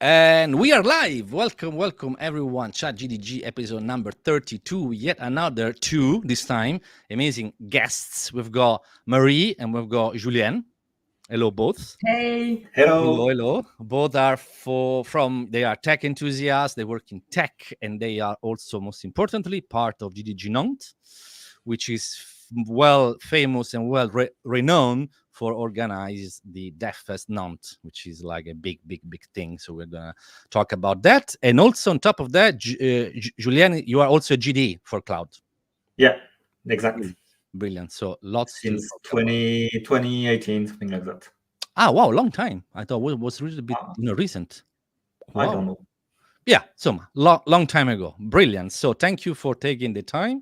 And we are live. Welcome everyone. ChatGDG episode number 32. Yet another two, this time. Amazing guests. We've got Marie and we've got Julien. Hello, both. Hey. Hello. Both are they are tech enthusiasts. They work in tech, and they are also, most importantly, part of GDG Nantes, which is well famous and well renowned for organize the DevFest Nantes, which is like a big thing. So we're gonna talk about that, and also on top of that, Julien, you are also a GD for cloud. Yeah, exactly. Brilliant. So lots since 2018, something like that. Ah, wow, long time. I thought it was really a bit recent. Wow. I don't know. Yeah, so long time ago. Brilliant. So thank you for taking the time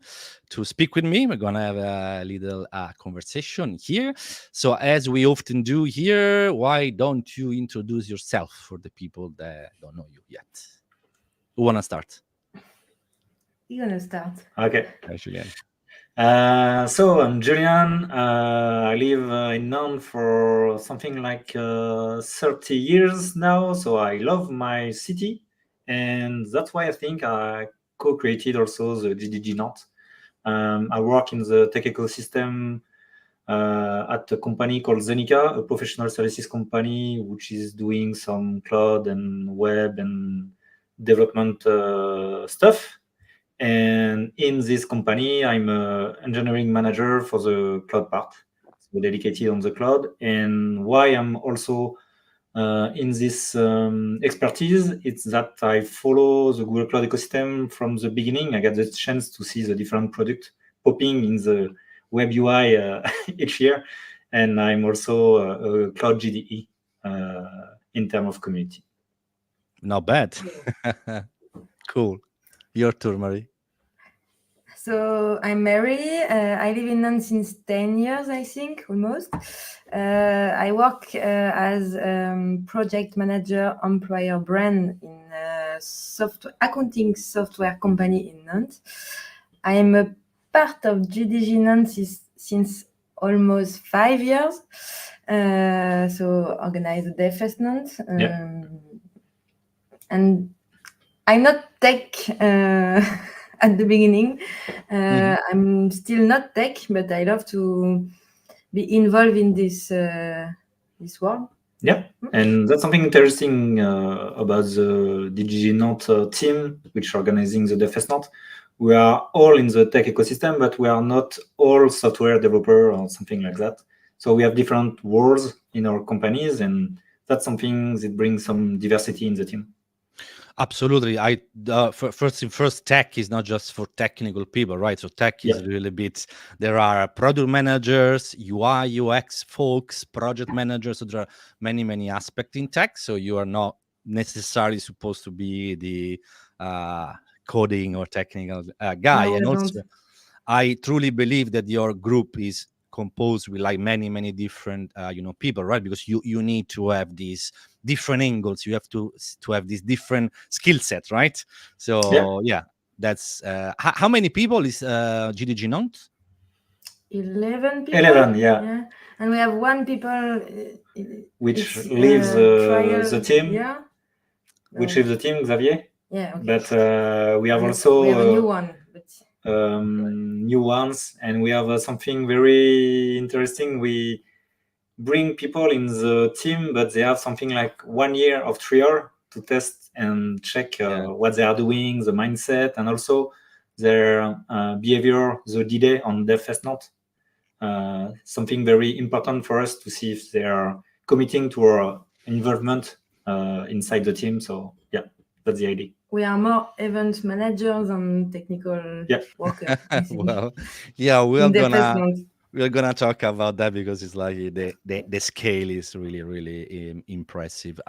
to speak with me. We're gonna have a little conversation here. So as we often do here, why don't you introduce yourself for the people that don't know you yet? Who wanna start? You're gonna start. Okay. Julien. So I'm Julien. I live in Nantes for something like 30 years now. So I love my city. And that's why I think I co-created also the GDG Nantes. I work in the tech ecosystem at a company called Zenika, a professional services company, which is doing some cloud and web and development stuff. And in this company, I'm an engineering manager for the cloud part, so dedicated on the cloud. And why I'm also in this expertise, it's that I follow the Google Cloud ecosystem from the beginning. I got the chance to see the different products popping in the web UI each year. And I'm also a cloud GDE in terms of community. Not bad. Cool. Your turn, Marie. So I'm Mary. I live in Nantes since 10 years, I think, almost. I work as project manager, employer brand in a accounting software company in Nantes. I am a part of GDG Nantes since almost 5 years. So organize the DevFest Nantes. And I'm not tech at the beginning. I'm still not tech, but I love to be involved in this world. Yeah, and that's something interesting about the GDG Nantes team, which organizing the DevFest Nantes. We are all in the tech ecosystem, but we are not all software developer or something like that. So we have different roles in our companies, and that's something that brings some diversity in the team. Absolutely. First, tech is not just for technical people, right? So tech is really bit. There are product managers, UI, UX folks, project managers. So there are many aspects in tech. So you are not necessarily supposed to be the coding or technical guy. No, and also, I truly believe that your group is composed with like many different people, right? Because you need to have these different angles. You have to have these different skill sets, right? So yeah, that's how many people is GDG Nantes? 11 people. 11, yeah. And we have one people which leaves the team. Yeah. Which leaves the team, Xavier. Yeah. Okay. But we have also we have a new one. New ones, and we have something very interesting. We bring people in the team, but they have something like 1 year of trial to test and check what they are doing, the mindset, and also their behavior the D-Day on DevFest Nantes. Something very important for us to see if they are committing to our involvement inside the team. So yeah, that's the idea. We are more event managers than technical workers. Well, yeah, we're gonna talk about that because it's like the scale is really impressive.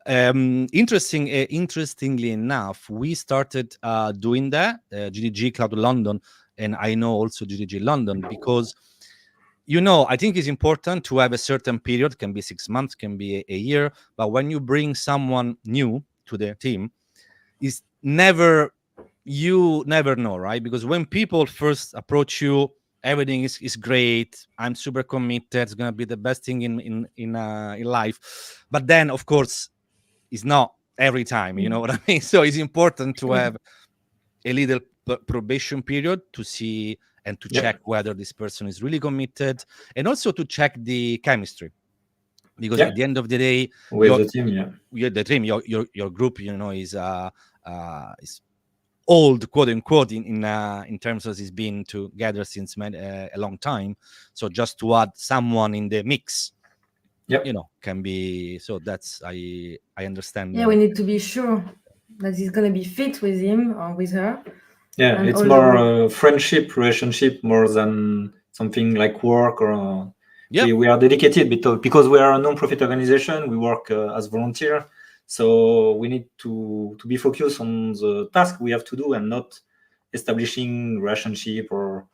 Interestingly enough, we started doing that GDG Cloud London, and I know also GDG London because I think it's important to have a certain period. Can be 6 months, can be a year, but when you bring someone new to the team, you never know, right? Because when people first approach you, everything is great. I'm super committed. It's gonna be the best thing in life. But then, of course, it's not every time. You know what I mean? So it's important to have a little probation period to see and to check whether this person is really committed, and also to check the chemistry, because at the end of the day, with the team, the team, your group, is old, quote unquote, in terms of it's been together since a long time. So just to add someone in the mix, can be. So that's I understand. Yeah, we need to be sure that it's gonna be fit with him or with her. Yeah, And it's more friendship, relationship, more than something like work or. We are dedicated because we are a non-profit organization. We work as volunteer, so we need to be focused on the task we have to do and not establishing relationship or.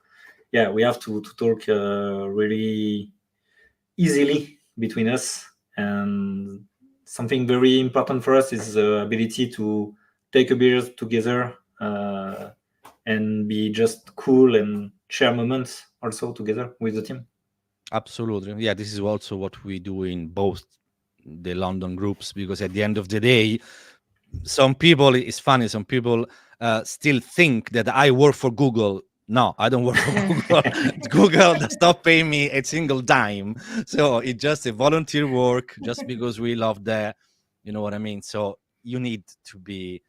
Yeah, we have to talk really easily between us, and something very important for us is the ability to take a beer together and be just cool and share moments also together with the team. Absolutely. Yeah, this is also what we do in both the London groups, because at the end of the day, some people, it's funny, some people still think that I work for Google. No, I don't work for Google. Google does not pay me a single dime. So it's just a volunteer work, just because we love that. You know what I mean? So you need to be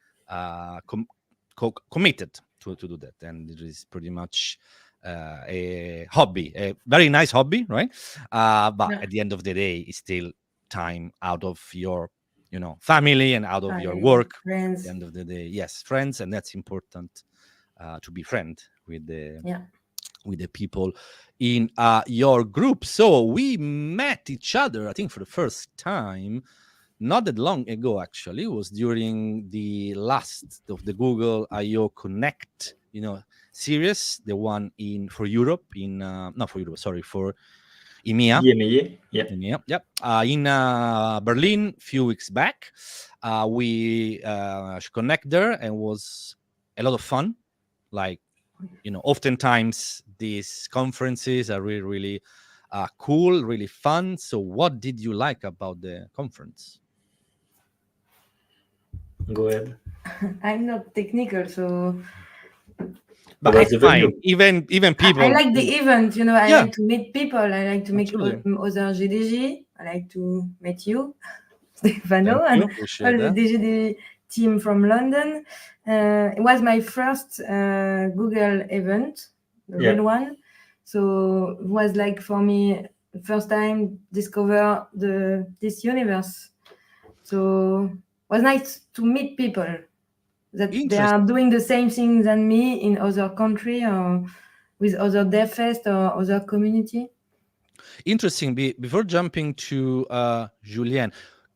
committed to do that. And it is pretty much a hobby, a very nice hobby, right? But at the end of the day, it's still time out of your family and out of your work. Friends. At the end of the day, yes, friends, and that's important to be friend with the people in your group. So we met each other, I think, for the first time not that long ago. Actually, it was during the last of the Google I/O Connect, series, the one for Europe, not for Europe, sorry, for EMEA. EMEA. Yep. In Berlin, few weeks back, we connect there, and was a lot of fun. Like, oftentimes these conferences are really, really cool, really fun. So, what did you like about the conference? Go ahead. I'm not technical, so. But it's fine. Even people. I like the event. I like to meet people. I like to meet other GDG. I like to meet you, Stefano, and all the DGD team from London. It was my first Google event, the real one. So it was like, for me, the first time discover this universe. So it was nice to meet people that they are doing the same thing than me in other country or with other DevFest or other community. Interesting. Before jumping to Julien,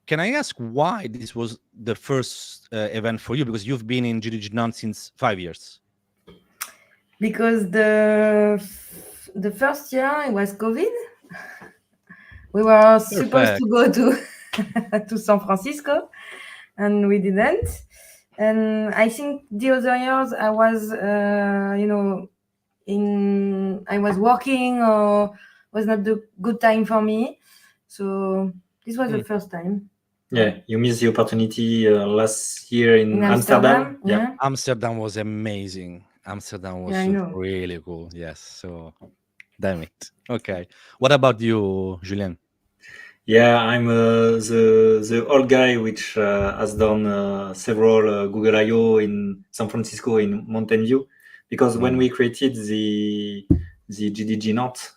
can I ask why this was the first event for you? Because you've been in GDG Nantes since 5 years. Because the first year it was COVID. We were supposed to go to San Francisco, and we didn't. And I think the other years I was, I was working, or was not the good time for me. So this was the first time. Yeah, you missed the opportunity last year in Amsterdam. Yeah, Amsterdam was amazing. Amsterdam was really cool. Yes. So, damn it. Okay. What about you, Julien? Yeah, I'm the old guy which has done several Google I/O in San Francisco in Mountain View, because when we created the GDG Nantes,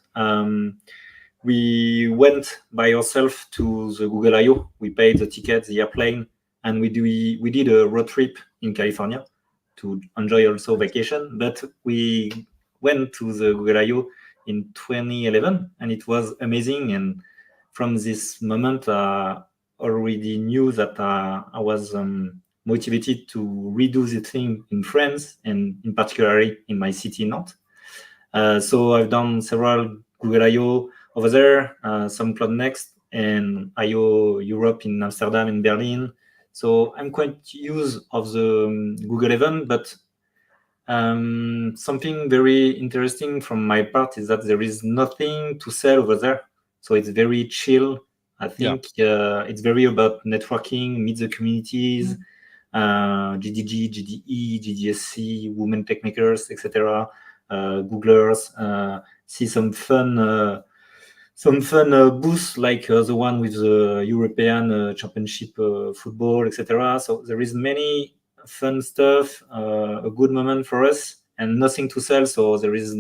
we went by ourselves to the Google I/O. We paid the ticket, the airplane, and we did a road trip in California to enjoy also vacation. But we went to the Google I/O in 2011, and it was amazing. And from this moment, I already knew that I was motivated to redo the thing in France, and in particular in my city, Nantes. So I've done several Google I/O over there, some Cloud Next, and I/O Europe in Amsterdam and Berlin. So I'm quite used of the Google event, but something very interesting from my part is that there is nothing to sell over there. So it's very chill. I think it's very about networking, meet the communities, GDG, GDE, GDSC, women tech makers, etc., Googlers, see some fun booths like the one with the European Championship football, etc. So there is many fun stuff, a good moment for us, and nothing to sell. So there is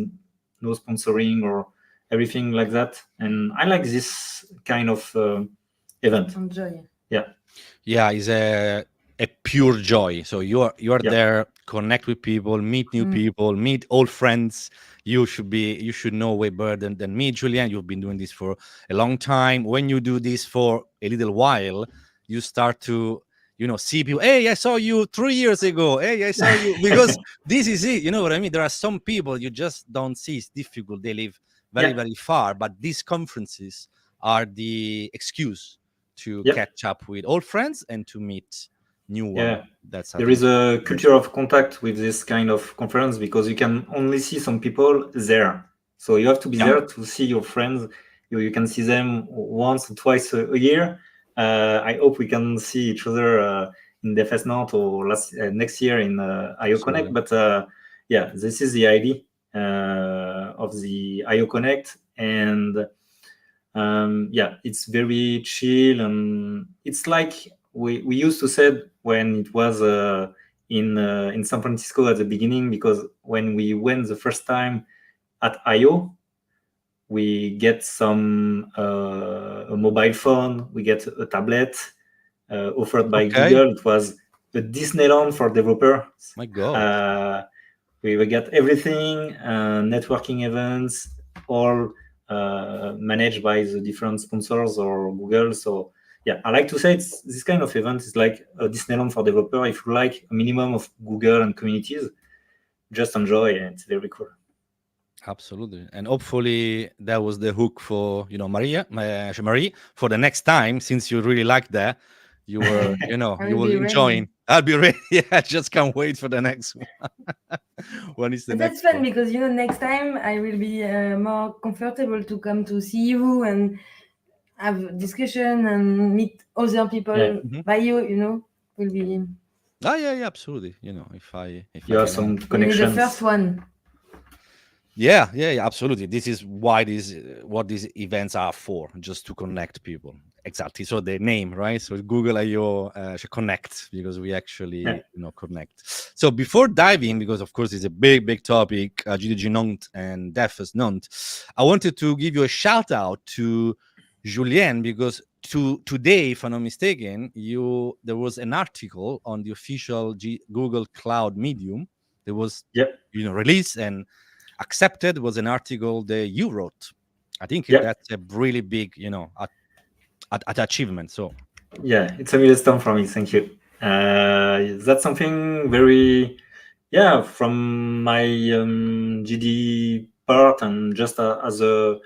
no sponsoring or everything like that. And I like this kind of event. Enjoy. Yeah, it's a pure joy. So you're there, connect with people, meet new people, meet old friends. You should know way better than me, Julien. You've been doing this for a long time. When you do this for a little while, you start to see people. Hey, I saw you 3 years ago. Hey, I saw you, because this is it. You know what I mean? There are some people you just don't see. It's difficult. They live very, very far. But these conferences are the excuse to catch up with old friends and to meet new ones. There is a culture of contact with this kind of conference, because you can only see some people there. So you have to be there to see your friends. You can see them once or twice a year. I hope we can see each other in DevFest Nantes or next year in IO Connect. But this is the idea of the IO Connect. And it's very chill, and it's like we used to say when it was in San Francisco at the beginning, because when we went the first time at IO, we get some a mobile phone, we get a tablet offered by Google. It was a Disneyland for developers. My God. We get everything, networking events, all managed by the different sponsors or Google. So I like to say this kind of event is like a Disneyland for developer. If you like a minimum of Google and communities, just enjoy, and it's very cool. Absolutely. And hopefully that was the hook for Marie, for the next time, since you really like that. You were, you will enjoy. I'll be ready. I just can't wait for the next one. When is the next? That's fun, because next time I will be more comfortable to come to see you and have discussion and meet other people by you. Will be. Oh yeah, absolutely. If you have some connections. The first one. Yeah, absolutely. This is what these events are for, just to connect people. Exactly. So the name, right? So Google I/O connect, because we actually connect. So before diving, because of course it's a big topic, GDG Nantes and DevFest Nantes, I wanted to give you a shout out to Julien, because today, if I'm not mistaken, there was an article on the official Google Cloud Medium. There was released and accepted. Was an article that you wrote. I think that's a really big achievement. So it's a milestone for me. Thank you. That's something very from my GD part, and just as a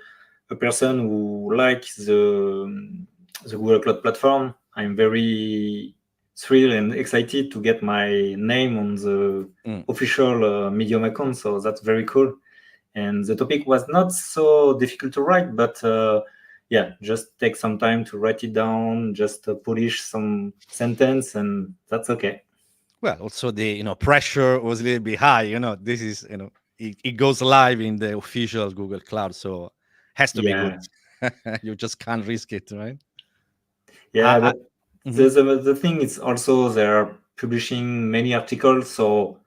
person who likes the Google Cloud Platform, I'm very thrilled and excited to get my name on the official Medium account. So that's very cool. And the topic was not so difficult to write, but just take some time to write it down, just polish some sentence, and that's okay. Well, also the pressure was a little bit high. This is it goes live in the official Google Cloud, so has to be good. You just can't risk it, right? But the thing is also they're publishing many articles. So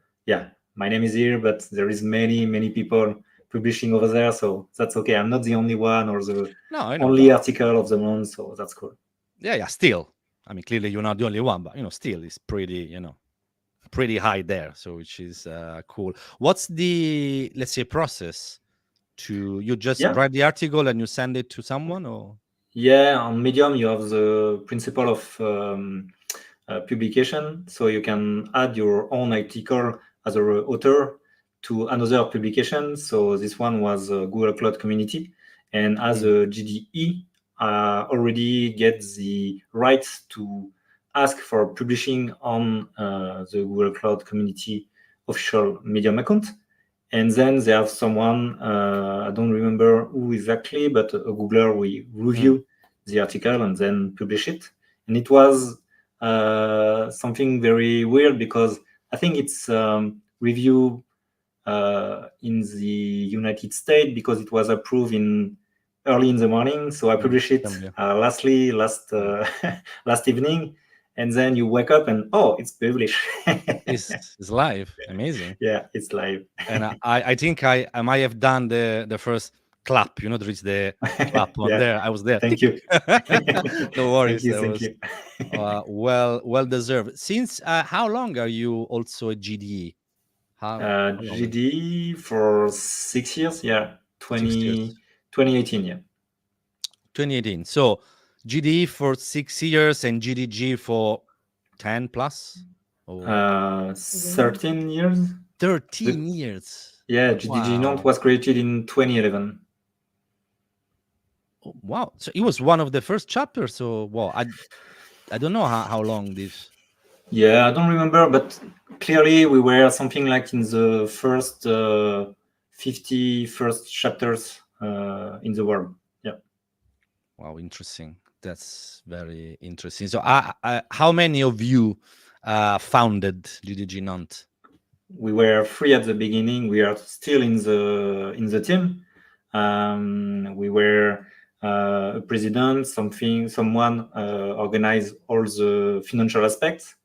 my name is here, but there is many people publishing over there, so that's okay. I'm not the only one or the only article of the month, so that's cool. Still, I mean, clearly you're not the only one, but still it's pretty pretty high there, so which is cool. What's the, let's say, process to you just write the article and you send it to someone, or on Medium you have the principle of publication, so you can add your own article as an author to another publication. So this one was Google Cloud Community, and as a GDE already get the right to ask for publishing on the Google Cloud Community official Medium account. And then they have someone, I don't remember who exactly, but a Googler will review the article and then publish it. And it was something very weird because I think it's review in the United States because it was approved early in the morning. So I published it last evening, and then you wake up and it's published. It's live. Amazing. Yeah, it's live. And I think I might have done the first clap. There is the clap on there. I was there. Thank you. No worries. Thank you. Well deserved. Since how long are you also a GDE? GDE for 6 years. Yeah, 2018. Yeah, 2018. So GDE for 6 years and GDG for 10 plus. 13 years. 13 years. Yeah, GDG Nantes was created in 2011. Oh, wow. So it was one of the first chapters. So, wow, I don't know how long this. Yeah, I don't remember, but clearly we were something like in the first 50 first chapters in the world. Yeah. Wow, interesting. That's very interesting. So, how many of you founded GDG Nantes? We were 3 at the beginning. We are still in the team. We were a president, someone organized all the financial aspects,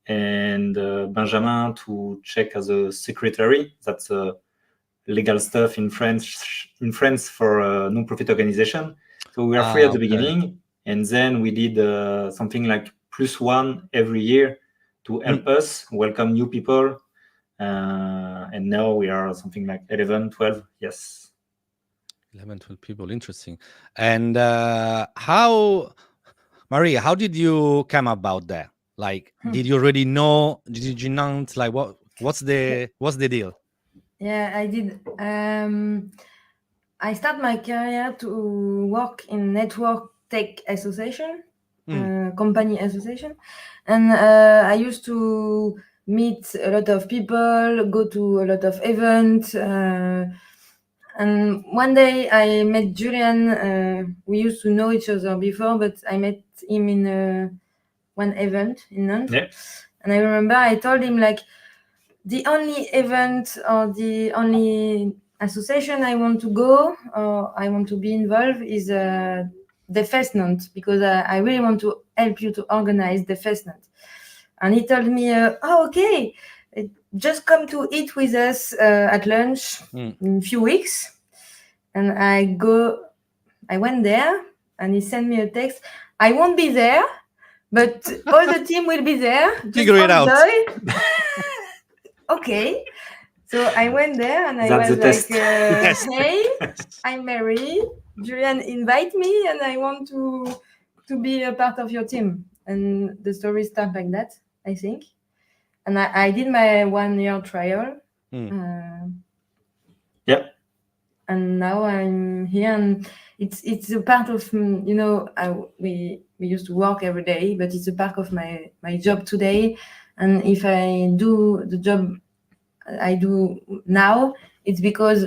and Benjamin to check as a secretary. That's legal stuff in France for a non-profit organization. So we are 3 at the beginning, and then we did something like +1 every year to help us welcome new people. And now we are something like 11, 12. Yes. 11, 12 people. Interesting. And Maria, how did you come about that? Like, did you already know GDG Nantes? Like, what's the deal? Yeah, I did. I started my career to work in network tech association, company association, and I used to meet a lot of people, go to a lot of events. And one day I met Julien. We used to know each other before, but I met him in one event in Nantes. Yeah. And I remember I told him, like, the only event or the only association I want to go or I want to be involved is DevFest Nantes, because I really want to help you to organize DevFest Nantes. And he told me, okay, just come to eat with us at lunch in a few weeks. And I went there, and he sent me a text. I won't be there, but all the team will be there. Just figure it out. Okay. So I went there, and I That's was the test. Yes. hey, I'm Mary. Julien invite me, and I want to be a part of your team. And the story started like that, I think. And I did my 1-year trial. Yeah. And now I'm here, and it's a part of, we used to work every day, but it's a part of my job today. And if I do the job I do now, it's because,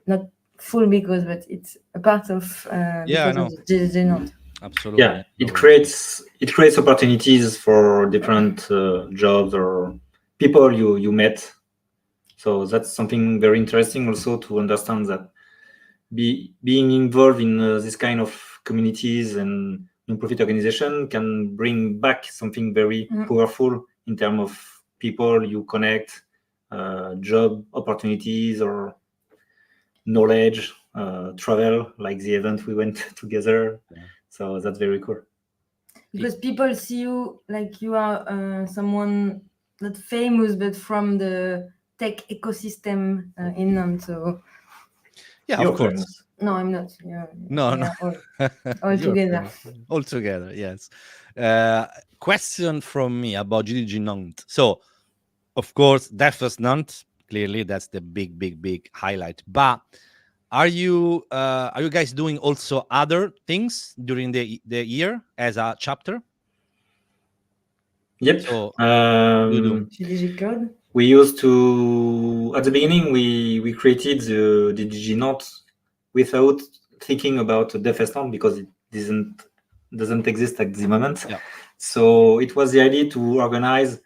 not full because, but it's a part of because of the GDG Nantes. Absolutely. Yeah, it creates opportunities for different jobs or people you met. So that's something very interesting also to understand that being involved in this kind of communities and non-profit organization can bring back something very powerful in terms of people you connect, job opportunities or knowledge, travel, like the event we went together. Yeah. So that's very cool. Because people see you like you are someone not famous, but from the tech ecosystem in Nantes. So yeah, of course. Famous. No, I'm not. No. All together. All together, yes. Question from me about GDG Nantes. So, of course, DevFest Nantes. Clearly, that's the big highlight. But are you guys doing also other things during the year as a chapter? Yep. So, GDG Code. We used to, at the beginning, we created the GDG Nantes without thinking about DevFest Nantes because it didn't doesn't exist at the moment. Yeah. So it was the idea to organize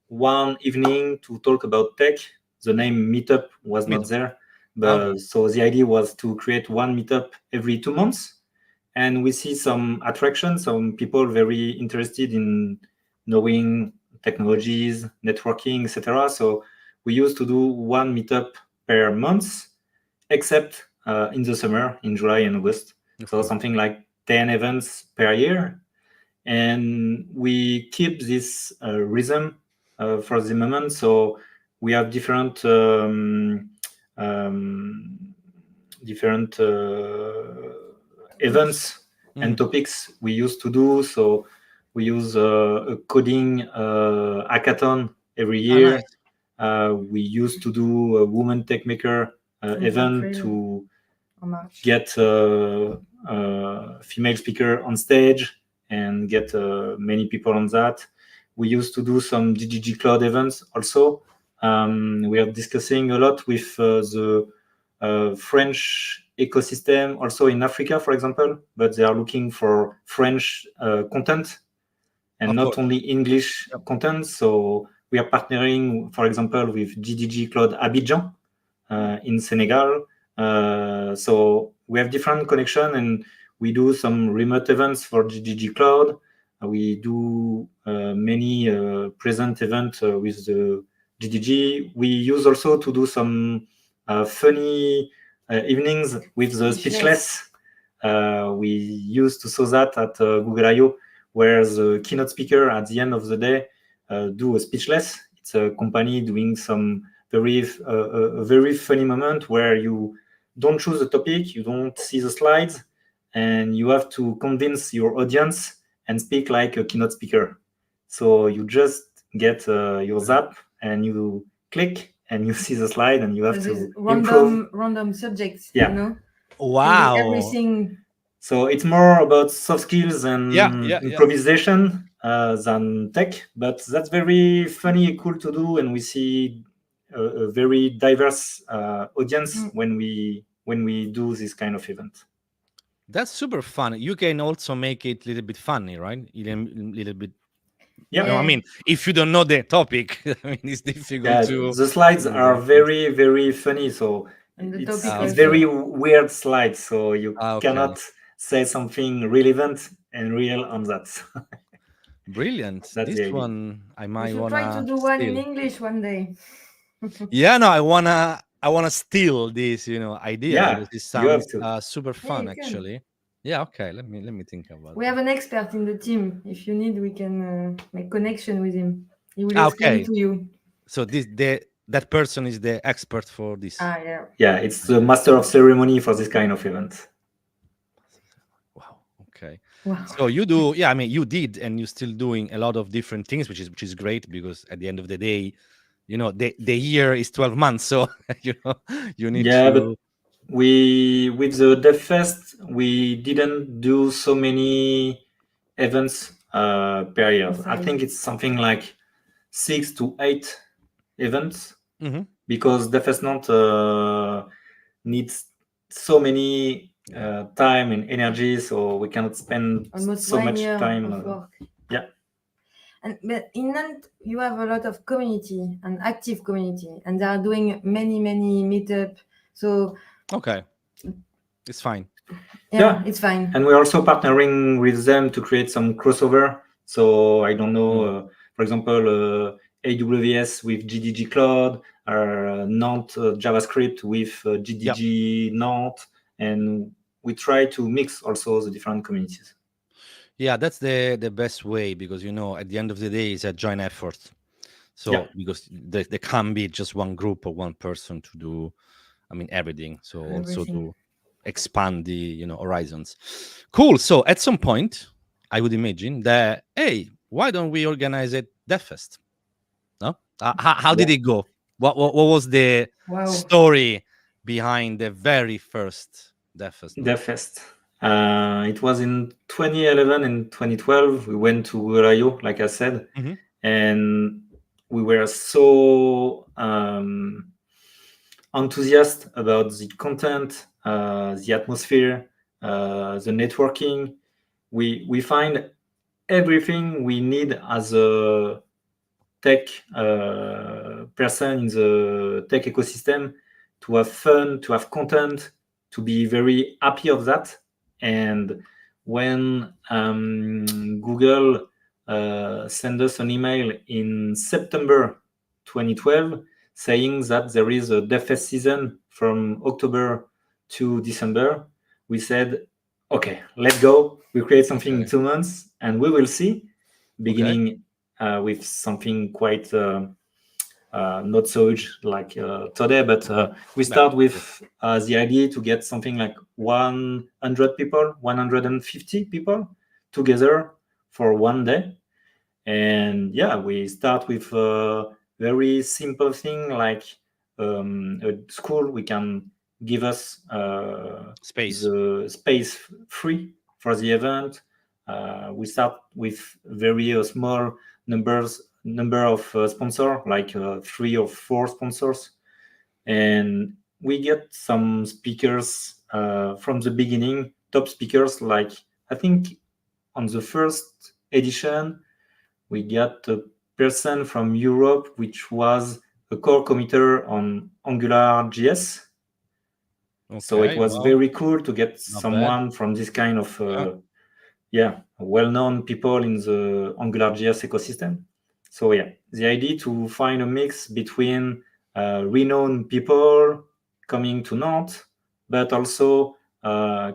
one evening to talk about tech. The name Meetup was not Meetup. there, but so the idea was to create one meetup every 2 months. And we see some attraction, some people very interested in knowing technologies, networking, etc. So we used to do one meetup per month, except in the summer, in July and August. So something like 10 events per year. And we keep this rhythm for the moment. So we have different events and topics we used to do. So we use a coding hackathon every year. We used to do a woman tech maker event to get female speaker on stage and get many people on that. We used to do some GDG Cloud events also. We are discussing a lot with the French ecosystem also in Africa, for example, but they are looking for French content and not only English content. So we are partnering, for example, with GDG Cloud Abidjan in Senegal. So we have different connection, and we do some remote events for GDG Cloud. We do many present events with the GDG. We use also to do some funny evenings with the speechless. We used to saw that at Google I/O, where the keynote speaker at the end of the day do a speechless. It's a company doing some a very funny moment where you don't choose a topic, you don't see the slides, and you have to convince your audience and speak like a keynote speaker. So you just get your zap and you click and you see the slide and you have to improve. Random subjects. Yeah. You know? Wow. Everything. So it's more about soft skills and improvisation than tech, but that's very funny, cool to do, and we see a very diverse audience when we do this kind of event. That's super fun. You can also make it a little bit funny, right? Little bit. Yeah. No, I mean, if you don't know the topic, I mean, it's difficult to. The slides are very, very funny. So it's very weird slides. So you cannot say something relevant and real on that. Brilliant. That's this one I might wanna try to do one in English one day. Yeah, no, I wanna steal this, idea because it sounds super fun actually. Yeah, okay. Let me think about it. We have an expert in the team. If you need, we can make connection with him. He will explain to you. So that person is the expert for this. Yeah. Yeah, it's the master of ceremony for this kind of event. Wow. Okay. Wow. So you do, I mean, you did, and you're still doing a lot of different things, which is great because at the end of the day, the year is 12 months, so you need to. But with the DevFest, we didn't do so many events per year. I think it's something like 6 to 8 events because DevFest Nantes needs so many time and energy, so we cannot spend almost so much time. But in Nantes, you have a lot of community, an active community, and they are doing many meetup. So okay, it's fine. Yeah, it's fine. And we're also partnering with them to create some crossover. So I don't know, for example, AWS with GDG Cloud, or Nantes JavaScript with GDG Nantes, and we try to mix also the different communities. Yeah, that's the best way because at the end of the day it's a joint effort. So because there can't be just one group or one person to do, everything. So also to expand the horizons. Cool. So at some point, I would imagine that why don't we organize a DevFest? No, how did it go? What was the story behind the very first DevFest? DevFest. It was in 2011 and 2012. We went to Google I/O, like I said, and we were so enthusiastic about the content, the atmosphere, the networking. we find everything we need as a tech person in the tech ecosystem to have fun, to have content, to be very happy of that. And when Google sent us an email in September 2012 saying that there is a DevFest season from October to December, we said, okay, let's go. We create something in 2 months and we will see, beginning with something quite not so huge like today, but we start with the idea to get something like 100 people, 150 people together for one day. And yeah, we start with a very simple thing like a school we can give us the space free for the event. We start with very small number of sponsors, like 3 or 4 sponsors, and we get some speakers from the beginning, top speakers. Like I think on the first edition we got a person from Europe which was a core committer on AngularJS. So it was very cool to get someone from this kind of well-known people in the AngularJS ecosystem. So yeah, the idea to find a mix between renowned people coming to Nantes, but also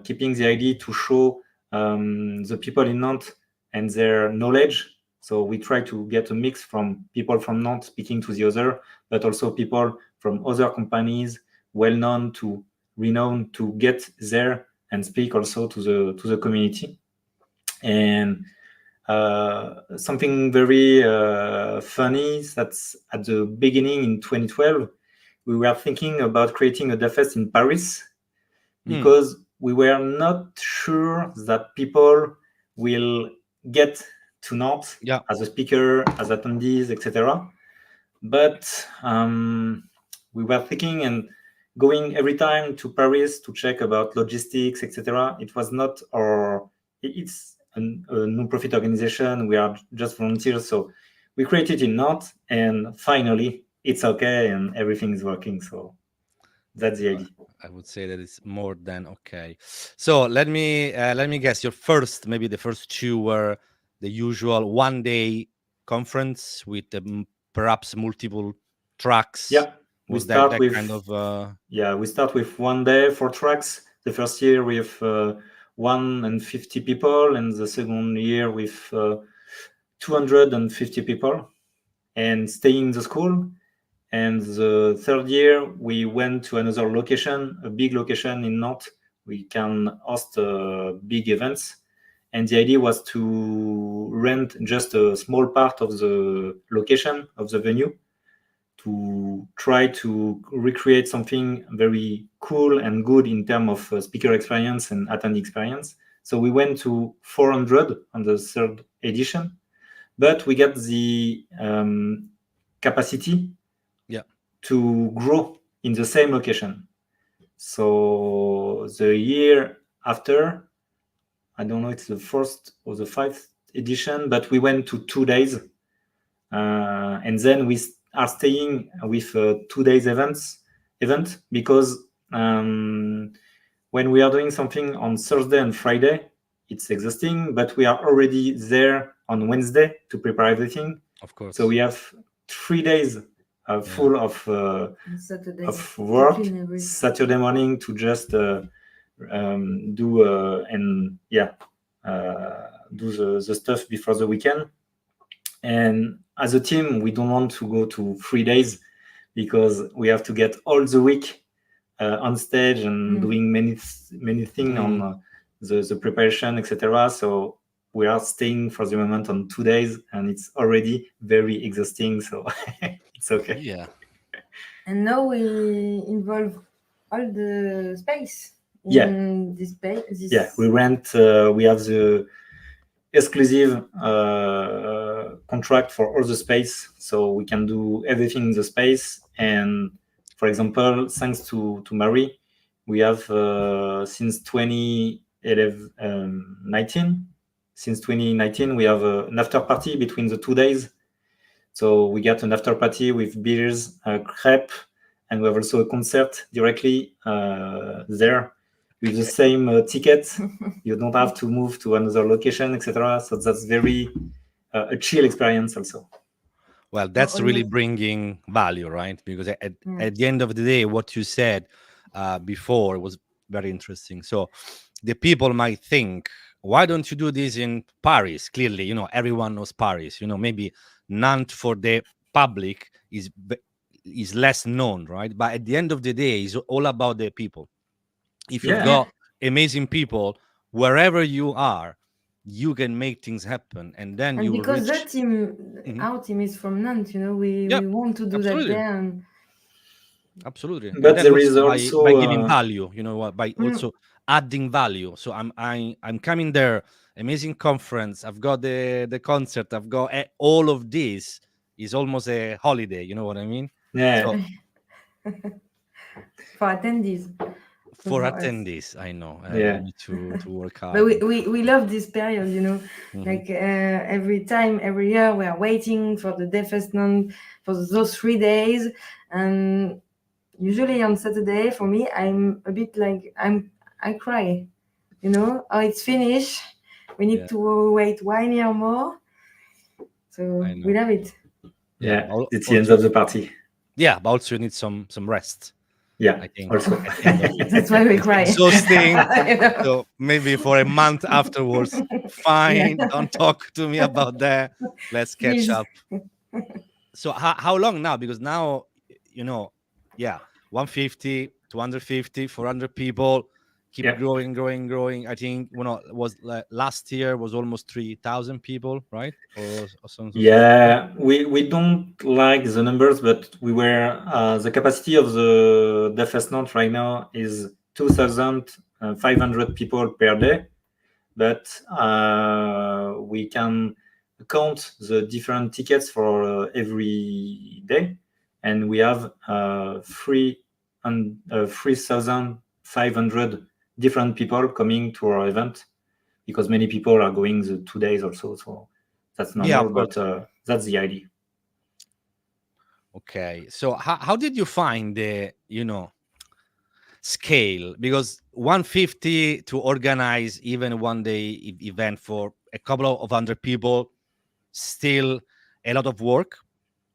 keeping the idea to show the people in Nantes and their knowledge. So we try to get a mix from people from Nantes speaking to the other, but also people from other companies, well-known to renowned, to get there and speak also to the community. And something very funny is that at the beginning in 2012, we were thinking about creating a DevFest in Paris because we were not sure that people will get to Nantes as a speaker, as attendees, etc. But we were thinking and going every time to Paris to check about logistics, etc. It was not our... It's a non-profit organization. We are just volunteers. So we created in Nantes, and finally it's okay and everything is working. So that's the idea. I would say that it's more than okay. So let me guess. Maybe the first 2 were the usual one-day conference with perhaps multiple tracks. Yeah, we start with 1 day, 4 tracks. The first year with 150 people, and the second year with 250 people, and staying in the school. And the third year, we went to another location, a big location in Nantes. We can host big events. And the idea was to rent just a small part of the location of the venue to try to recreate something very cool and good in terms of speaker experience and attendee experience. So we went to 400 on the third edition, but we got the capacity to grow in the same location. So the year after, I don't know, it's the 4th or the 5th edition, but we went to 2 days. And then we are staying with a 2 days event because when we are doing something on Thursday and Friday, it's exhausting, but we are already there on Wednesday to prepare everything. Of course. So we have 3 days full of work, Saturday morning to just do the stuff before the weekend. And as a team, we don't want to go to 3 days because we have to get all the week on stage and doing many things on the preparation, etc. So we are staying for the moment on 2 days, and it's already very exhausting. So it's okay. Yeah. And now we involve all the space in this space. Yeah, we rent. We have the exclusive contract for all the space, so we can do everything in the space. And for example, thanks to Marie, we have since 2019 since 2019, we have an after party between the 2 days. So we get an after party with beers, crepe, and we have also a concert directly there with the same ticket. You don't have to move to another location, etc. So that's very a chill experience also. Well, that's really bringing value, right? Because at the end of the day, what you said before was very interesting. So the people might think, why don't you do this in Paris? Clearly, you know, everyone knows Paris. You know, maybe Nantes for the public is less known, right? But at the end of the day, it's all about the people. If you've got amazing people, wherever you are, you can make things happen, and then you will because reach. that team, our team is from Nantes, you know, we want to do absolutely. that there. And absolutely, But and then there is by giving value, you know what, by also adding value. So I'm coming there, amazing conference, I've got the concert, I've got all of this is almost a holiday, you know what I mean? Yeah. So, for attendees. for us. attendees, I know Yeah. you need to work hard. But we love this period, you know. Like every year we are waiting for the DevFest Nantes for those 3 days, and usually on Saturday for me I'm a bit like I cry, you know. Oh, it's finished, we need to wait 1 year more, so we love it. Yeah, it's the end of the party. Yeah, but also you need some rest. Yeah, I think also. at the end of it. That's why we cry. Exhausting. So maybe for a month afterwards, fine. Don't talk to me about that. Let's catch Please. up. So how long now? Because now, you know, 150, 250, 400 people keep growing. I think was last year was almost 3,000 people, right? Or something. Yeah, we don't like the numbers, but we were the capacity of the DevFest Nantes right now is 2,500 people per day, but we can count the different tickets for every day, and we have 3,500 different people coming to our event, because many people are going the 2 days also. So that's normal, but that's the idea. Okay, so how did you find the scale? Because 150 to organize even one day event for a couple of hundred people, still a lot of work.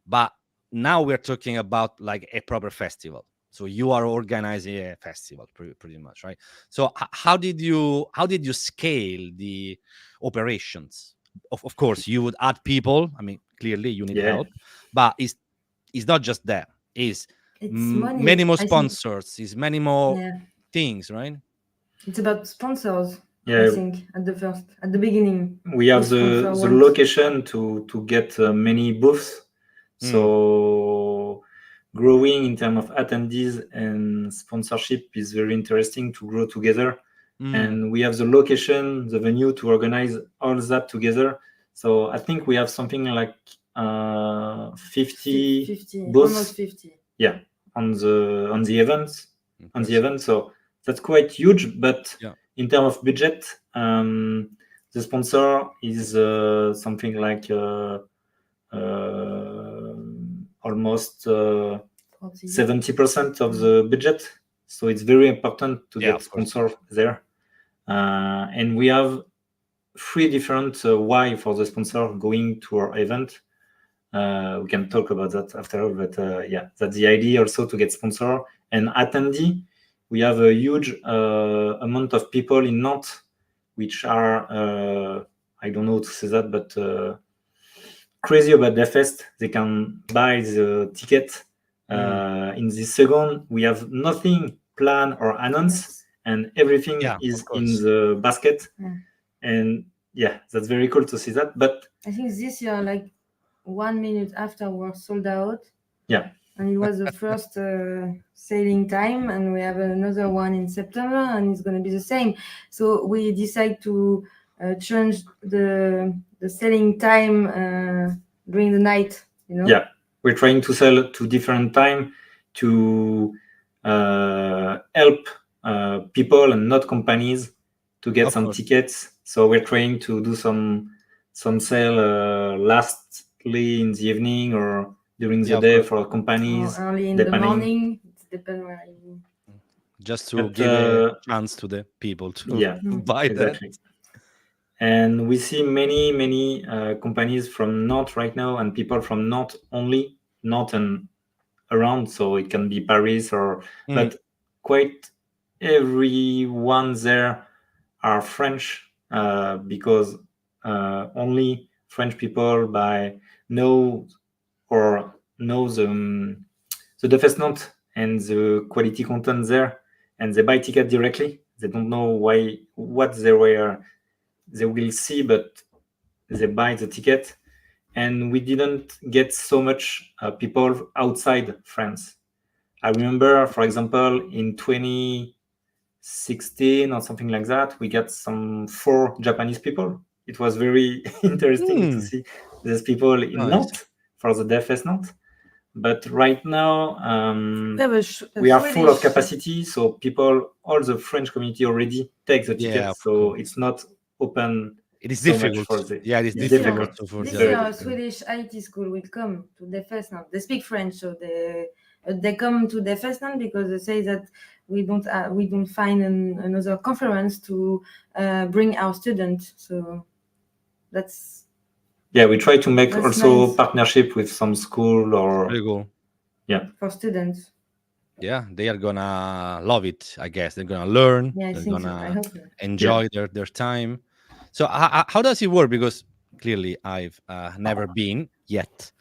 But now we're talking about like a proper festival. So you are organizing a festival pretty much, right? So how did you scale the operations? Of course, you would add people. I mean, clearly you need help, but it's not just that. It's many more sponsors. It's many more things, right? It's about sponsors. Yeah. I think at the beginning we have the location to get many booths. So growing in terms of attendees and sponsorship is very interesting to grow together. And we have the location, the venue to organize all that together. So I think we have something like 50 booths. Almost 50. Yeah, on the events. On the event. So that's quite huge. But in terms of budget, the sponsor is something like almost 70% of the budget. So it's very important to get sponsor there. And we have 3 different why for the sponsor going to our event. We can talk about that after, but that's the idea also, to get sponsor and attendee. We have a huge amount of people in Nantes, which are I don't know how to say that, but crazy about DevFest. They can buy the ticket. In this second, we have nothing planned or announced, and everything is in the basket. And that's very cool to see that. But I think this year, like 1 minute after, we're sold out. Yeah. And it was the first sailing time, and we have another one in September, and it's going to be the same. So we decide to change the selling time during the night. You know. Yeah, we're trying to sell to different time to help people and not companies to get some tickets So we're trying to do some sale lastly in the evening or during the day for companies. Or early in depending. the morning. It depends where you. Just to give a chance to the people to buy exactly. that. And we see many companies from Nantes right now, and people from Nantes only, Nantes and around. So it can be Paris or, but quite everyone there are French because only French people know the DevFest Nantes and the quality content there, and they buy ticket directly. They don't know what they will see, but they buy the ticket. And we didn't get so much people outside France. I remember, for example, in 2016 or something like that, we got 4 Japanese people. It was very interesting to see these people in Nantes for the DevFest Nantes. But right now, we are full of capacity, so all the French community already take the ticket, so it's not open. It is so difficult. Much for the, it is difficult. This year, Swedish IT school will come to DevFest now. They speak French, so they come to DevFest now because they say that we don't find another conference to bring our students. So that's. Yeah, we try to make also nice. Partnership with some school or. Very cool. Yeah. For students. Yeah, they are gonna love it. I guess they're gonna learn. Yeah, they're gonna enjoy their time. So how does it work? Because clearly I've never been yet.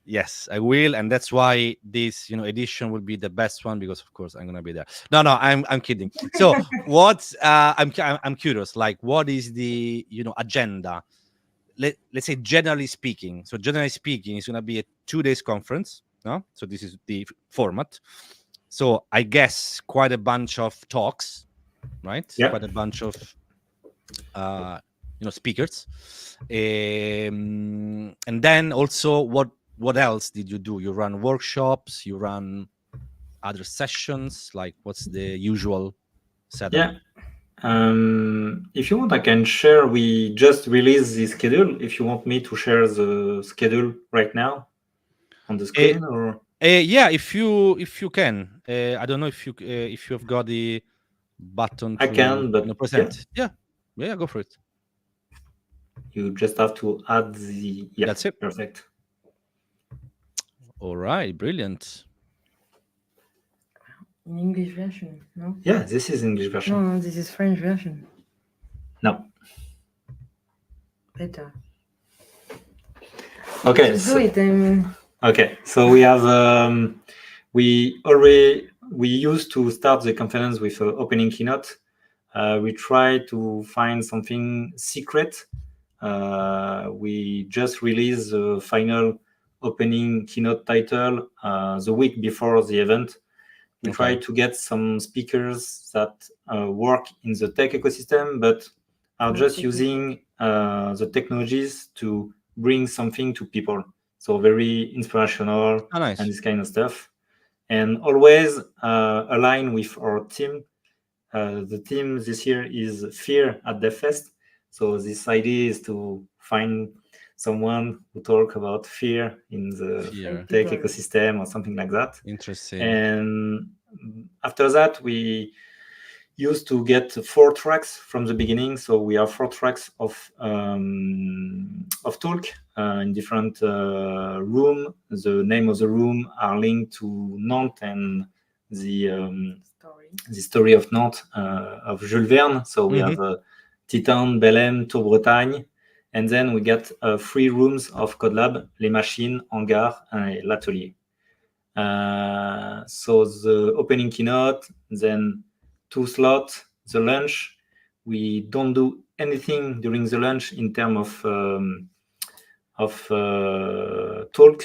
Yes, I will, and that's why this edition will be the best one, because of course I'm gonna be there. No, I'm kidding. So what I'm curious, like, what is the agenda? Let's say generally speaking. So generally speaking, it's gonna be a 2 days conference. No, so this is the format. So I guess quite a bunch of talks, right? Yeah. Quite a bunch of speakers, and then also what else did you do? You run workshops, you run other sessions, like what's the usual setup? Yeah. If you want, I can share. We just released the schedule. If you want me to share the schedule right now on the screen, or yeah, if you can. I don't know if you have got the button to I can, but present. Yeah, go for it. You just have to add the. Yeah, that's it. Perfect. All right, brilliant. In English version, no? Yeah, this is English version. No, this is French version. No. Better. Okay. Just do it. Okay, so we have we used to start the conference with an opening keynote. We try to find something secret. We just released the final opening keynote title the week before the event. We try to get some speakers that work in the tech ecosystem, but are just using the technologies to bring something to people. So very inspirational nice. and this kind of stuff. And always align with our team. The team this year is Fear at DevFest. So this idea is to find someone who talk about fear in the tech ecosystem or something like that. Interesting. And after that, we used to get 4 tracks from the beginning. So we have 4 tracks of talk in different room. The name of the room are linked to Nantes and the story of Nantes of Jules Verne. So we have Titan, Belém, Tour Bretagne. And then we get 3 rooms of Code Lab, Les Machines, Hangar, and L'Atelier. So the opening keynote, then 2 slots, the lunch. We don't do anything during the lunch in terms of talk.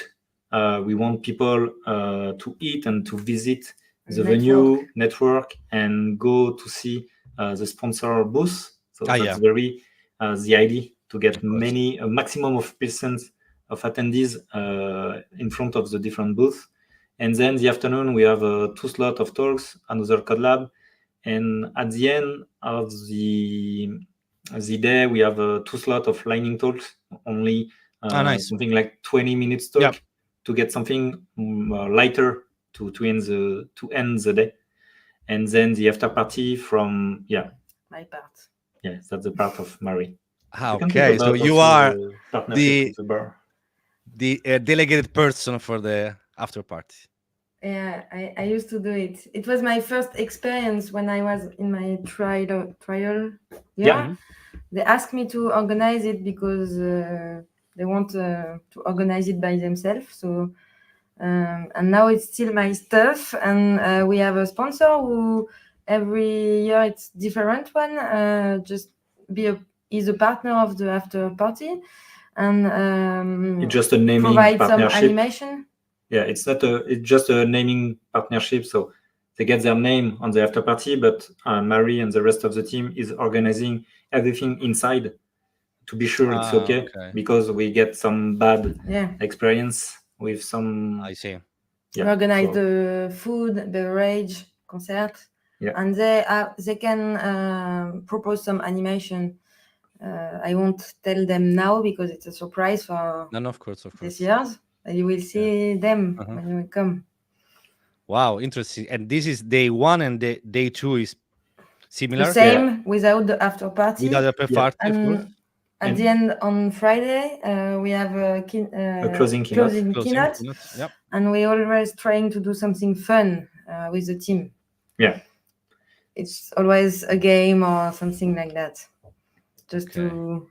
We want people to eat and to visit the venue, network, and go to see the sponsor booth. So that's very the idea, to get a maximum of percent of attendees in front of the different booths. And then the afternoon we have 2 slots of talks, another Code Lab, And at the end of the day, we have 2 slots of lightning talks, only Nice. something like 20 minutes talk to get something lighter to end the day. And then the after party from my part. Yes, that's the part of Marie. Okay, so you are the delegated person for the after party. Yeah, I used to do it. It was my first experience when I was in my trial. Yeah. They asked me to organize it because they want to organize it by themselves. So, and now it's still my stuff. And we have a sponsor who every year it's different one. He's a partner of the after party, and it's just a naming provide partnership. some animation. Yeah, it's just a naming partnership. So they get their name on the after party, but Marie and the rest of the team is organizing everything inside to be sure it's okay. Because we get some bad experience with some. I see. We organize the food, beverage, concert, and they can propose some animation. I won't tell them now because it's a surprise for of course. This year's. You will see them when you come. Wow, interesting. And this is day 1, and day 2 is similar. The same without the after party. Without the after party, of course. At the end on Friday, we have a closing keynote. Yep. And we're always trying to do something fun with the team. Yeah. It's always a game or something like that, just to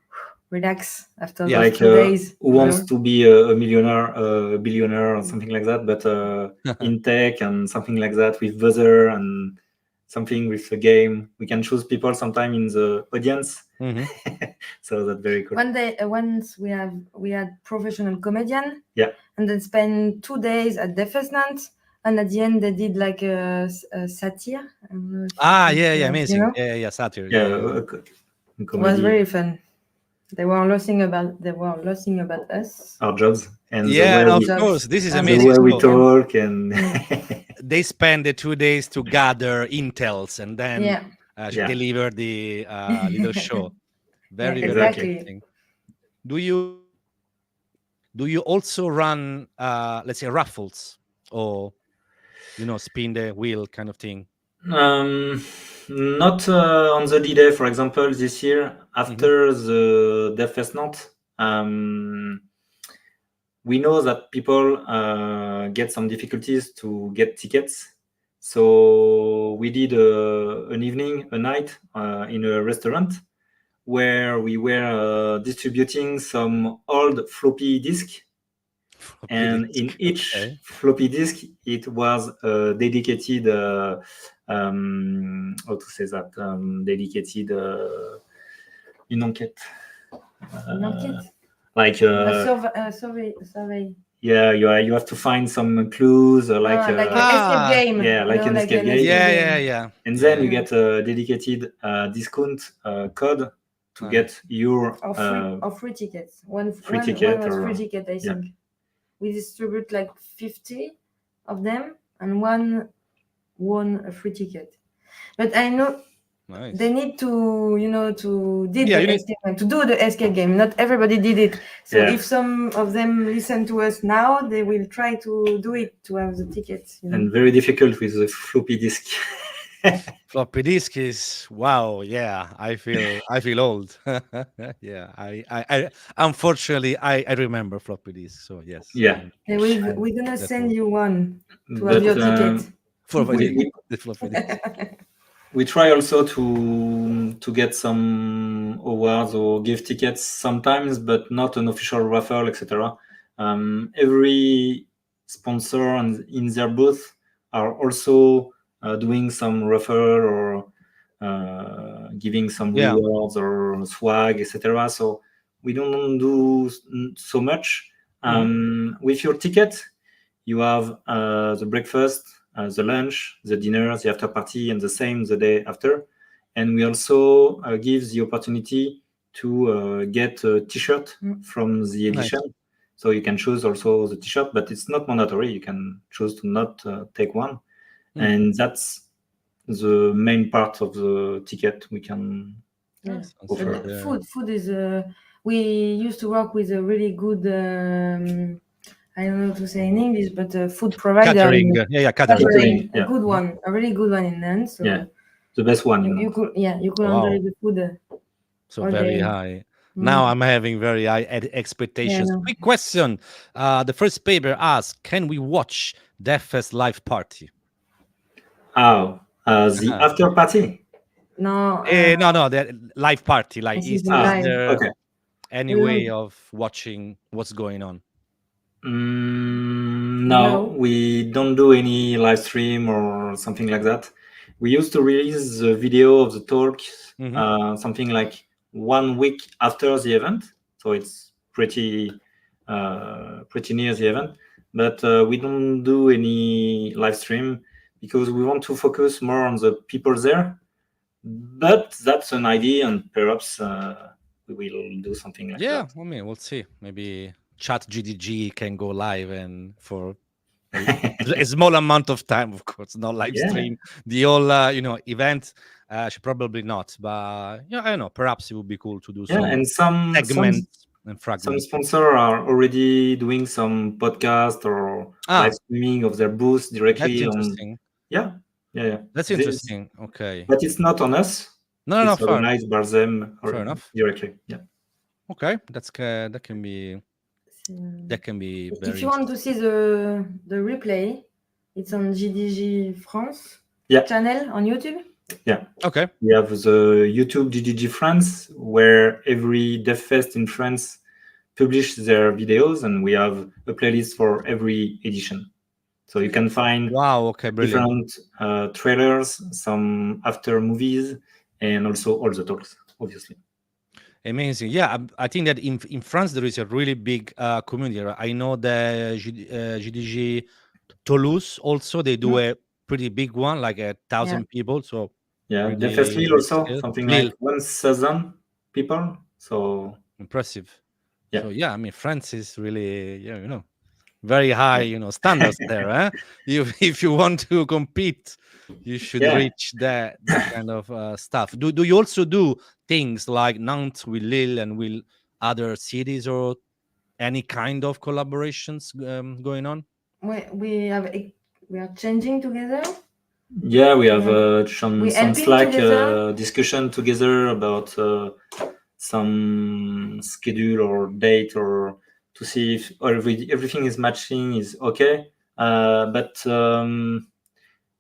relax after those 2 days. Who wants to be a millionaire, a billionaire, or something like that, but in tech and something like that with buzzer and something with a game. We can choose people sometime in the audience. So that's very cool. One day, once we had professional comedian. Yeah. And then spend 2 days at DevFest Nantes. And at the end, they did like a satire. Amazing. You know? Yeah, satire. It was very fun. They were laughing about us, our jobs, and of course, this is amazing. The way we talk, and they spend the 2 days to gather intels and then deliver the little show. Very interesting. Do you also run let's say raffles or spin the wheel kind of thing? Not on the D-Day, for example, this year after the DevFest Nantes. We know that people get some difficulties to get tickets, so we did a night in a restaurant where we were distributing some old floppy disk. And in each floppy disk, it was a dedicated, dedicated une enquête. Like a survey. Yeah, you have to find some clues, like an escape game. Yeah, like an escape game. Yeah. And then you get a dedicated discount code to get your free tickets. One was free ticket, I think. Yeah. We distribute like 50 of them, and one won a free ticket. But I know they need to, to do the escape game. Not everybody did it. So if some of them listen to us now, they will try to do it to have the tickets. And very difficult with the floppy disk. Floppy disk is wow. Yeah, I feel old. Yeah, I unfortunately I remember floppy disk. So yes. Yeah. We're gonna send you one to have your ticket. The floppy disk. We try also to get some awards or gift tickets sometimes, but not an official raffle, etc. Every sponsor in their booth are also doing some raffle or giving some rewards or swag, etc. So we don't do so much. With your ticket, you have the breakfast, the lunch, the dinner, the after party, and the same the day after. And we also give the opportunity to get a t-shirt from the edition. Nice. So you can choose also the t-shirt, but it's not mandatory. You can choose to not take one. And that's the main part of the ticket we can Yeah. offer. Food is. We used to work with a really good. I don't know how to say in English, but food provider. Catering. Catering. A good one, a really good one in Nantes. So the best one. You could enjoy the food. So very high. Now I'm having very high expectations. Quick question. The first paper asks, can we watch DevFest live party? Oh, the after party? No. No, the live party. Like, is there any way of watching what's going on? No, we don't do any live stream or something like that. We used to release the video of the talk something like 1 week after the event, so it's pretty near the event. But we don't do any live stream because we want to focus more on the people there. But that's an idea, and perhaps we will do something like that. Yeah, I mean, we'll see. Maybe ChatGDG can go live and for a small amount of time, of course, not live stream the whole event. Probably not, but I don't know. Perhaps it would be cool to do some segments and fragments. Some sponsors are already doing some podcast or live streaming of their booths directly. That's interesting. Yeah. That's interesting. Okay, but it's not on us. No, it's organized by them directly. Yeah. Okay, that can be. That can be very. If you want to see the replay, it's on GDG France channel on YouTube. Yeah. Okay. We have the YouTube GDG France, where every DevFest in France publish their videos, and we have a playlist for every edition. So you can find different trailers, some after movies, and also all the talks, obviously. Amazing. Yeah, I think that in France there is a really big community. I know the GDG Toulouse also, they do a pretty big one, like 1,000 people. So DevFest Lille also, something like 1,000 people. So impressive. Yeah. So I mean, France is really, very high, standards there. If you want to compete, you should reach that kind of stuff. Do you also do things like Nantes with Lille and with other cities, or any kind of collaborations going on? We are changing together. Yeah, we have some Slack discussion together about some schedule or date, or to see if everything is matching, is okay. But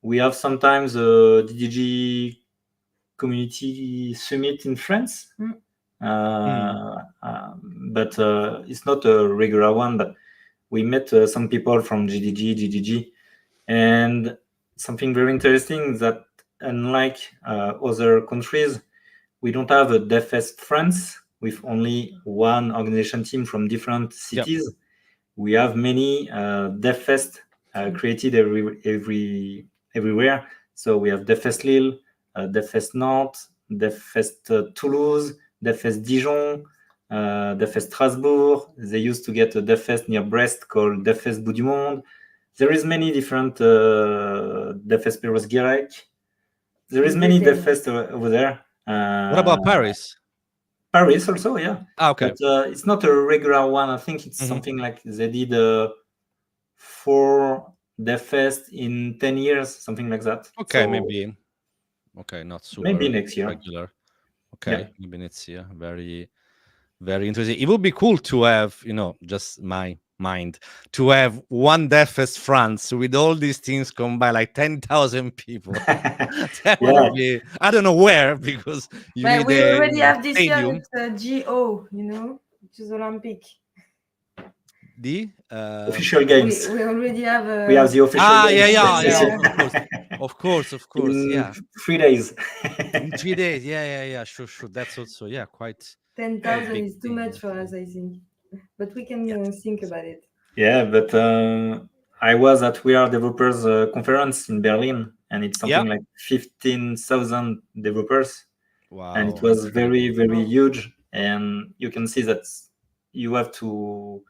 we have sometimes a DDG community summit in France. But it's not a regular one, but we met some people from GDG, and something very interesting is that unlike other countries, we don't have a DevFest France with only one organization team from different cities. We have many DevFest created everywhere. So we have DevFest Lille, DevFest Nantes, DevFest Toulouse, DevFest Dijon, DevFest Strasbourg. They used to get a DevFest near Brest called DevFest Bout du Monde. There is many different DevFest Perros-Guirec. There is many DevFest over there. What about Paris? Paris also, yeah. Okay. But it's not a regular one. I think it's something like they did 4 DevFest in 10 years, something like that. Okay, so maybe. Okay, not super. Maybe next year. Regular. Okay, maybe next year. Very, very interesting. It would be cool to have, just my mind, to have one DevFest France with all these things combined, like 10,000 people. That would be, I don't know where, because we already have this year with GO, which is Olympic. The official games. We already have. We have the official games. Yeah. Of course. In 3 days. In 3 days. Yeah. Sure. That's also quite. 10,000 is too much for us, I think. But we can think about it. Yeah, but I was at We Are Developers conference in Berlin, and it's something like 15,000 developers. Wow. And it was very, very huge. And you can see that you have to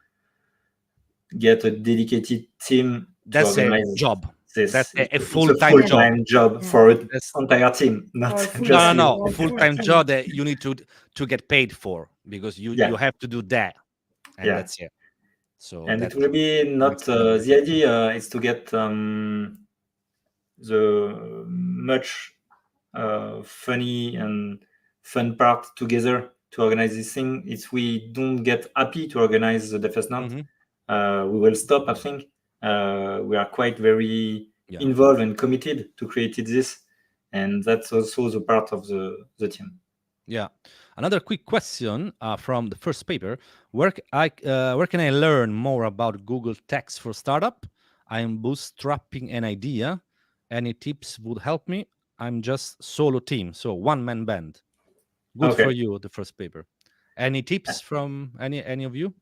get a dedicated team. That's a job. That's a It's a full-time job. full-time job Yeah. for an That's entire team, not For a full just time. you. no, For a full full-time team. job that you need to get paid for, because you Yeah. have to do that, and Yeah. that's it. So And that it will be not makes it easier. the idea is to get the much funny and fun part together to organize this thing. If we don't get happy to organize the DevFest Nantes, we will stop, I think. We are quite very Yeah. involved and committed to create this, and that's also the part of the team. Yeah. Another quick question from the first paper: where can I learn more about Google Text for startup? I am bootstrapping an idea. Any tips would help me. I'm just solo team, so one man band. Good for Okay. you. The first paper. Any tips from any of you?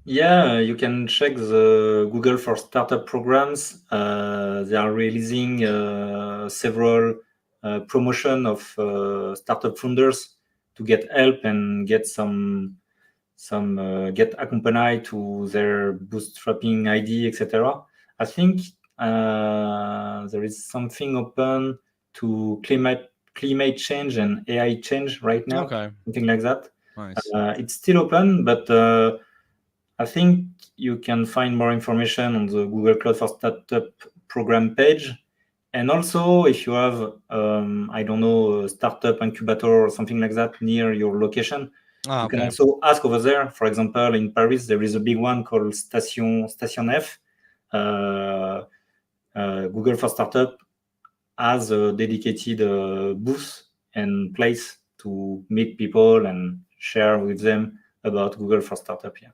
Yeah, you can check the Google for Startup programs. They are releasing several promotion of startup founders to get help and get some get accompanied to their bootstrapping ID, etc. I think there is something open to climate change and AI change right now, Okay. something like that. Nice. It's still open, but I think you can find more information on the Google Cloud for Startup program page. And also, if you have, I don't know, a startup incubator or something like that near your location, you can Okay. also ask over there. For example, in Paris, there is a big one called Station F. Google for Startup has a dedicated booth and place to meet people and share with them about Google for Startup. Yeah.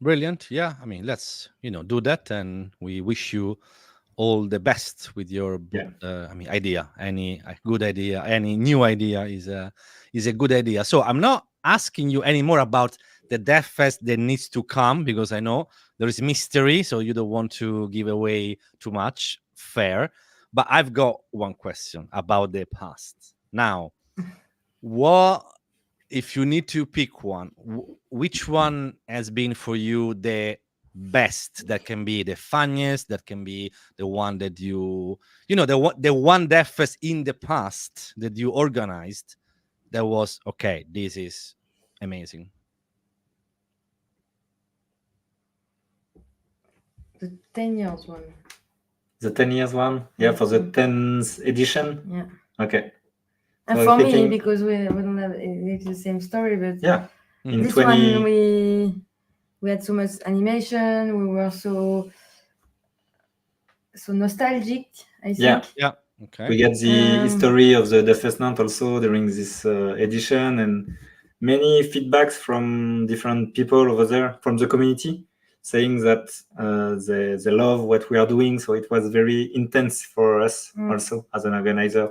Brilliant. Yeah. I mean, let's do that, and we wish you all the best with your idea. Any good idea, any new idea is a good idea. So I'm not asking you anymore about the DevFest that needs to come, because I know there is mystery, so you don't want to give away too much. Fair. But I've got one question about the past. Now, what if you need to pick one, which one has been for you the best? That can be the funniest, that can be the one that the one DevFest in the past that you organized that was okay, this is amazing. The 10 years one. The 10 years one? Yeah, for the 10th edition? Yeah. Okay. And So for me, thinking- because we don't have it's the same story, but Yeah. In this 20... one we had so much animation, we were so nostalgic, I think. Yeah. Okay. We get the history of the DevFest Nantes also during this edition, and many feedbacks from different people over there from the community saying that they love what we are doing. So it was very intense for us also as an organizer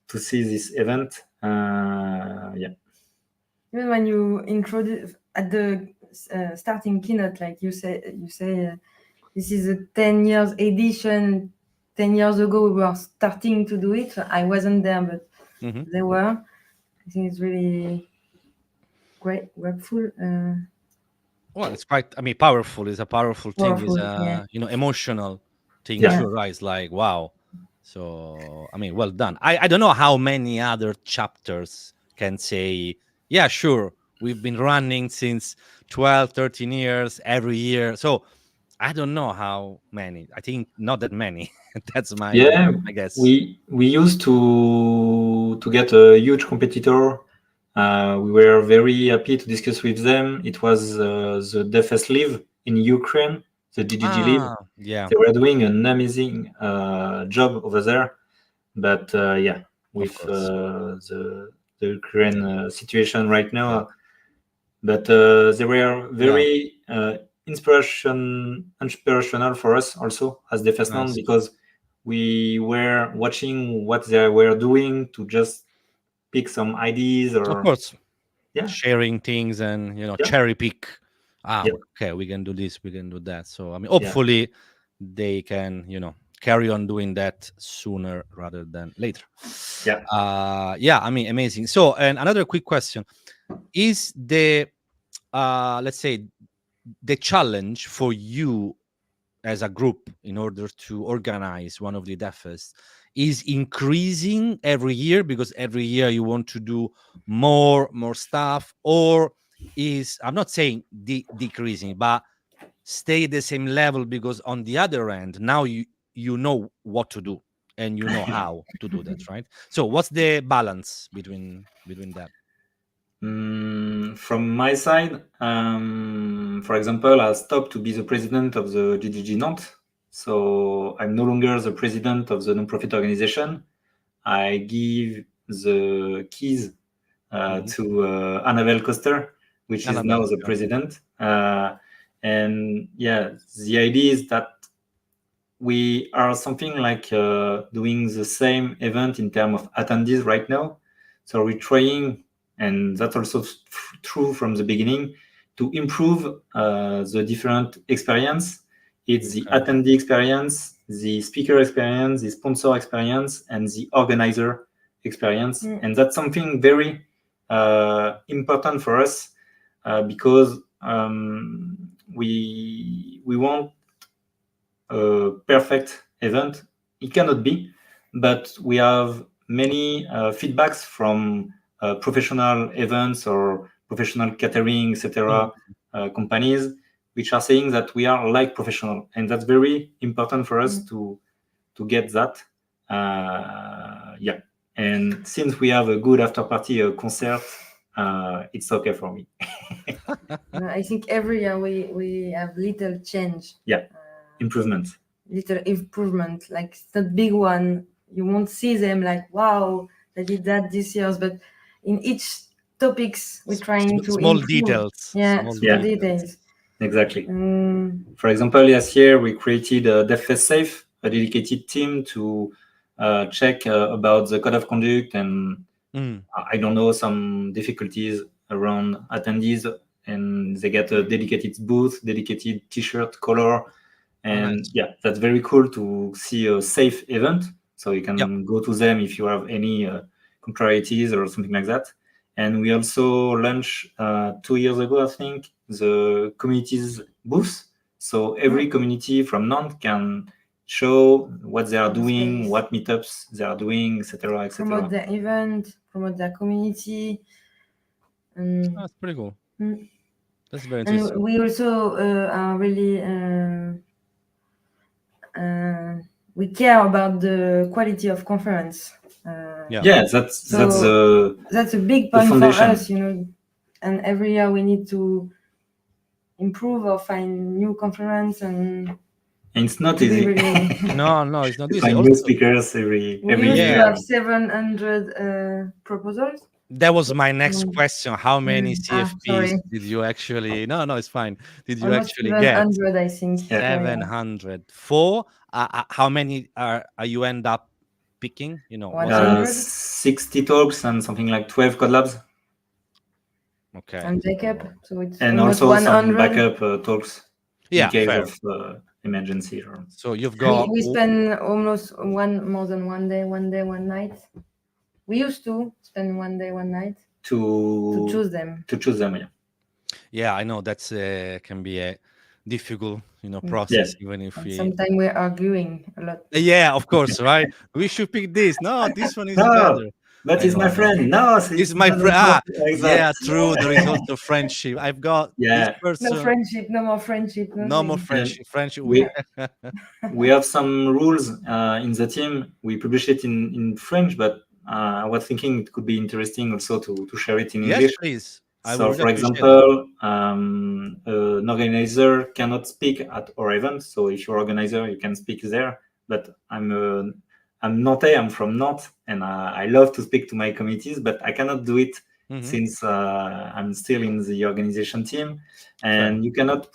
to see this event. Yeah. Even when you introduce at the starting keynote, like you say this is a 10 years edition. 10 years ago, we were starting to do it. I wasn't there, but they were. I think it's really great, grateful. Well, it's quite, powerful. It's a powerful thing. It's Yeah. Emotional thing Yeah. too, right? It's like, wow. So, well done. I don't know how many other chapters can say, yeah, sure, we've been running since 12, 13 years every year. So I don't know how many. I think not that many. That's my guess. We used to get a huge competitor. We were very happy to discuss with them. It was the DevFest Live in Ukraine, the DDG Live. Yeah. They were doing an amazing job over there. But with the current situation right now, but they were very inspirational for us also as DevFest Nantes, because we were watching what they were doing to just pick some ideas or of course, sharing things and cherry pick. Okay, we can do this, we can do that. So hopefully they can carry on doing that sooner rather than later. Amazing. So, and another quick question is the let's say the challenge for you as a group in order to organize one of the DevFest is increasing every year because every year you want to do more stuff, or is, I'm not saying decreasing, but stay the same level because on the other end now you know what to do and you know how to do that, right? So what's the balance between that? From my side, for example, I stopped to be the president of the GDG Nantes. So I'm no longer the president of the non-profit organization. I give the keys to Annabelle Coster, which is now the president. And yeah, the idea is that we are something like doing the same event in terms of attendees right now. So we're trying, and that's also true from the beginning, to improve the different experience. It's the attendee experience, the speaker experience, the sponsor experience, and the organizer experience. And that's something very important for us because we want a perfect event. It cannot be, but we have many feedbacks from professional events or professional catering, etc. Companies, which are saying that we are like professional, and that's very important for us to get that. Yeah, and since we have a good after party, a concert, it's okay for me. I think every year we have little change. Yeah, improvement. Little improvement, like it's not big one. You won't see them like, wow, they did that this year, but in each topics we're trying to small improve. details. Yeah, small details. Exactly. For example, last year we created a DevFest Safe, a dedicated team to check about the code of conduct and I don't know, some difficulties around attendees, and they get a dedicated booth, dedicated t-shirt color. And yeah, that's very cool to see a safe event. So you can go to them if you have any contrarieties or something like that. And we also launched 2 years ago, I think, the communities booth. So every community from Nantes can show what they are doing, what meetups they are doing, etc., etc. Promote the event, promote their community. That's pretty cool. That's very interesting. And we also are really we care about the quality of conference. That's a big point for us, you know. And every year we need to improve or find new conference, and it's not easy. Really... no, it's not easy. Find new speakers every used year. to have 700 proposals. That was my next question. How many CFPs did you actually? No, it's fine. Did you almost actually 700, get? I think. 700. For how many are you end up picking? You know, 60 talks and something like 12 code labs. Okay. And backup, so it's and also 100. some backup talks in case fair. of emergency. So you've got. We spend almost more than one day, one night. We used to spend one day, one night to choose them. Yeah. Yeah, I know that's can be a difficult, process. Even if sometimes we're arguing a lot. Yeah, of course, right? We should pick this. No, this one is better. That is my friend. No, it's my friend. Yeah, true. There is also friendship. I've got this person. No friendship. No more friendship. No more friendship. Friendship. We have some rules in the team. We publish it in French, but I was thinking it could be interesting also to share it in English. Yes, please. So, for example, an organizer cannot speak at our event. So, if you're an organizer, you can speak there. But I'm Nantais. I'm from Nantes, and I love to speak to my committees, but I cannot do it since I'm still in the organization team. And you cannot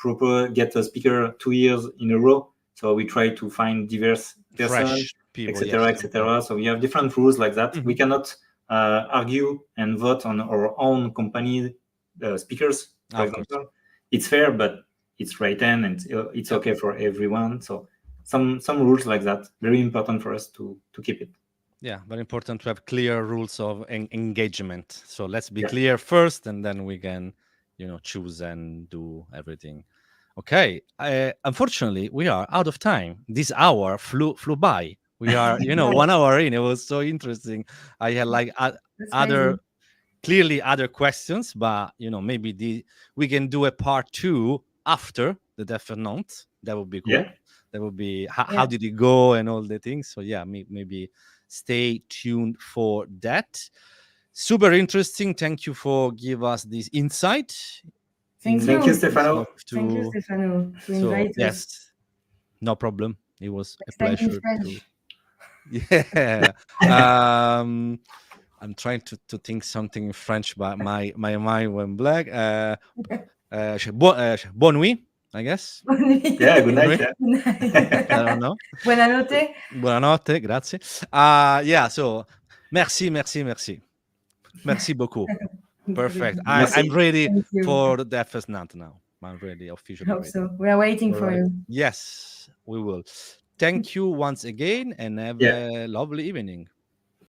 get a speaker 2 years in a row. So we try to find diverse persons, etc., etc. So we have different rules like that. We cannot argue and vote on our own company speakers, for example. It's fair, but it's written and it's okay for everyone. So some rules like that, very important for us to keep it. Yeah, very important to have clear rules of engagement. So let's be clear first, and then we can, choose and do everything. Okay. Unfortunately, we are out of time. This hour flew by. We are, 1 hour in. It was so interesting. I had like That's other crazy. clearly other questions, but maybe we can do a part 2 after the DevFest Nantes. That would be cool. Yeah. That would be how did it go and all the things. So yeah, maybe stay tuned for that. Super interesting. Thank you for give us this insight. Thank Thank you, you. Stefano. Thank you, Stefano, to So invite us. yes, no problem. It was a Next time in pleasure French. yeah. I'm trying to think something in French, but my mind went blank. Bonne nuit, I guess. Yeah, good night. Bonne Yeah. nuit. I don't know. Buonanotte. Buonanotte, grazie. Yeah, so merci beaucoup. Perfect. I'm Merci. ready Thank you. for the DevFest Nantes now. I'm ready, officially Hope ready. so. We are waiting for Alright. you. Yes, we will. Thank you once again and have Yeah. a lovely evening.